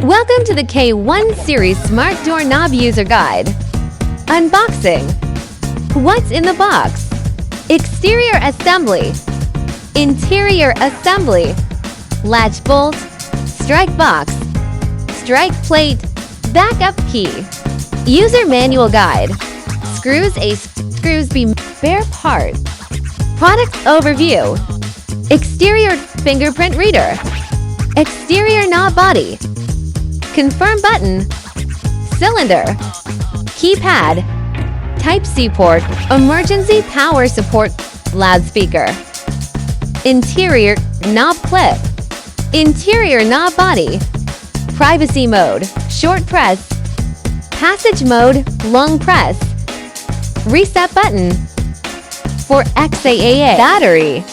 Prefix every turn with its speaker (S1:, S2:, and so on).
S1: Welcome to the K1 Series Smart Doorknob User Guide. Unboxing. What's in the box? Exterior assembly. Interior assembly. Latch bolt. Strike box. Strike plate. Backup key. User manual guide. Screws A, screws B, spare part. Product overview. Exterior fingerprint reader. Exterior knob body. Confirm button. Cylinder. Keypad. Type-C port. Emergency power support. Loudspeaker. Interior knob clip. Interior knob body. Privacy mode. Short press. Passage mode. Long press. Reset button. For XAAA battery.